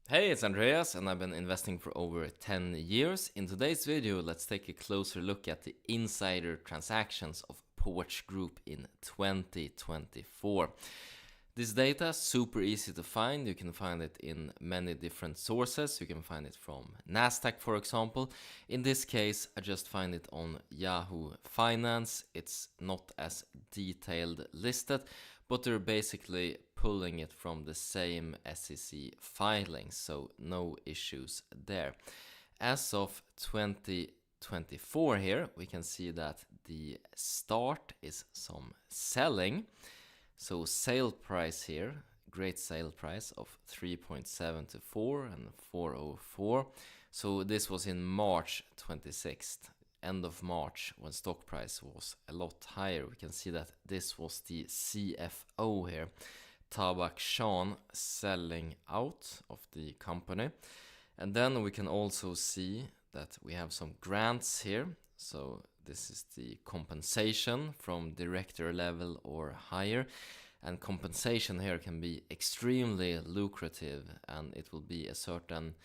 Hey, it's Andreas and I've been investing for over 10 years. In today's video, let's take a closer look at the insider transactions of PRCH Group in 2024. This data is super easy to find. You can find it in many different sources. You can find it from Nasdaq, for example. In this case, I just find it on Yahoo Finance. It's not as detailed listed, but they're basically pulling it from the same SEC filings, so no issues there. As of 2024 here, we can see that the start is some selling. So sale price here, great sale price of 3.724 and 404. So this was in March 26th, end of March, when stock price was a lot higher. We can see that this was the CFO here, PRCH, selling out of the company. And then we can also see that we have some grants here. So this is the compensation from director level or higher. And compensation here can be extremely lucrative, and it will be a certain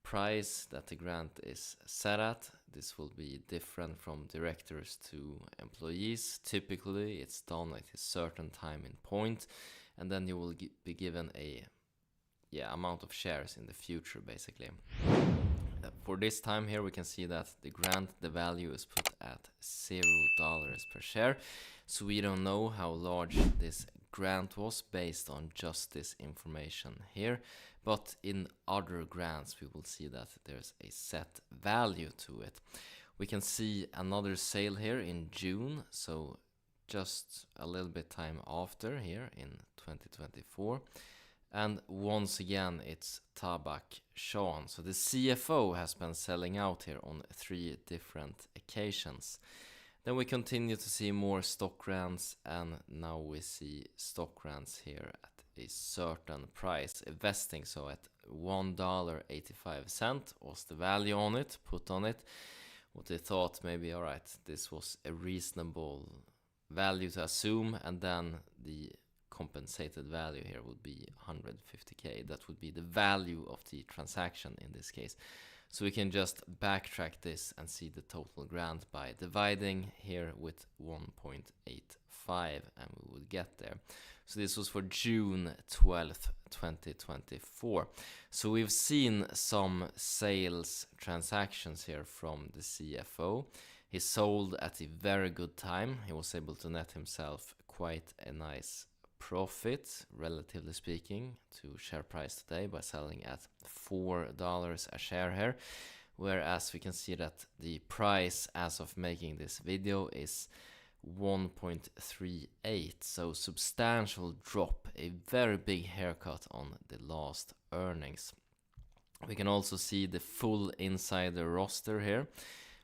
price that the grant is set at. This will be different from directors to employees. Typically, it's done at a certain time in point, and then you will be given a amount of shares in the future, basically. For this time here, we can see that the grant, the value is put at $0 per share. So we don't know how large this grant was based on just this information here. But in other grants, we will see that there's a set value to it. We can see another sale here in June. So just a little bit time after here in 2024. And once again, it's PRCH. So the CFO has been selling out here on 3 different occasions. Then we continue to see more stock grants, and now we see stock grants here at a certain price, vesting. So at $1.85 was the value on it, put on it. What they thought, maybe, all right, this was a reasonable value to assume, and then the compensated value here would be 150k. That would be the value of the transaction in this case. So we can just backtrack this and see the total grant by dividing here with 1.85, and we would get there. So this was for June 12th, 2024. So we've seen some sales transactions here from the CFO. He sold at a very good time. He was able to net himself quite a nice profit, relatively speaking, to share price today by selling at $4 a share here, whereas we can see that the price as of making this video is 1.38, so substantial drop, a very big haircut on the last earnings. We can also see the full insider roster here.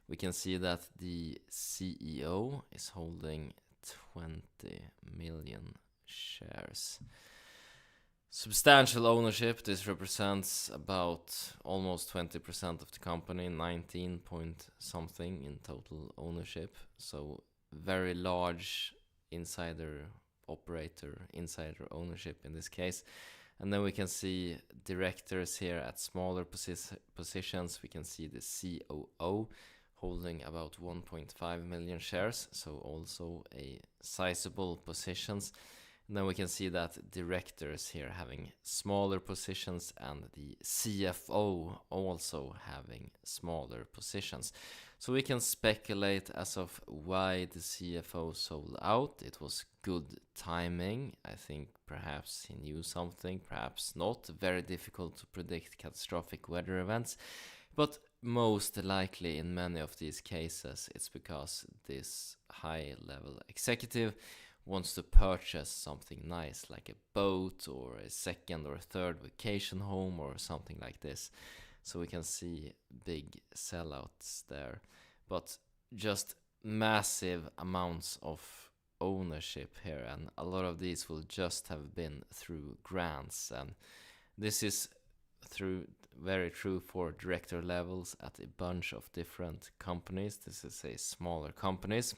We can see that the CEO is holding 20 million shares. Substantial ownership. This represents about almost 20% of the company, 19 point something in total ownership. So very large insider ownership in this case. And then we can see directors here at smaller positions. We can see the COO holding about 1.5 million shares, so also a sizable positions. And then we can see that directors here having smaller positions, and the CFO also having smaller positions. So we can speculate as of why the CFO sold out. It was good timing. I think perhaps he knew something, perhaps not. Very difficult to predict catastrophic weather events. But most likely in many of these cases, it's because this high-level executive wants to purchase something nice, like a boat or a second or third vacation home or something like this. So we can see big sellouts there, but just massive amounts of ownership here, and a lot of these will just have been through grants, and this is very true for director levels at a bunch of different companies. This is a smaller companies.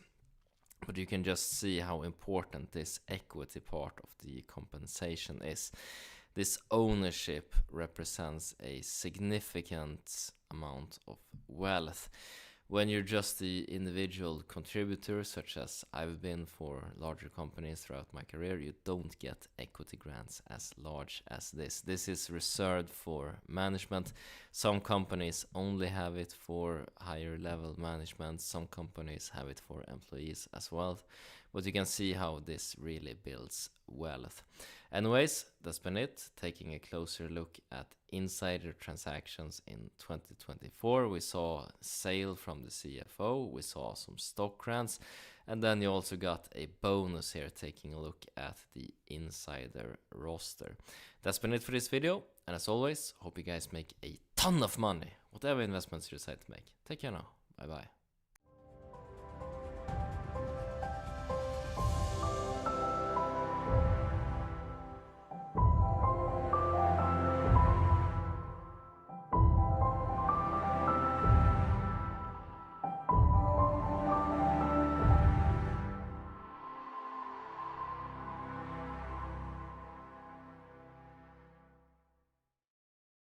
But you can just see how important this equity part of the compensation is. This ownership represents a significant amount of wealth. When you're just the individual contributor, such as I've been for larger companies throughout my career, you don't get equity grants as large as this. This is reserved for management. Some companies only have it for higher level management. Some companies have it for employees as well. But you can see how this really builds wealth. Anyways, that's been it. Taking a closer look at insider transactions in 2024. We saw sale from the CFO, we saw some stock grants, and then you also got a bonus here taking a look at the insider roster. That's been it for this video, and as always, hope you guys make a ton of money, whatever investments you decide to make. Take care now. Bye bye.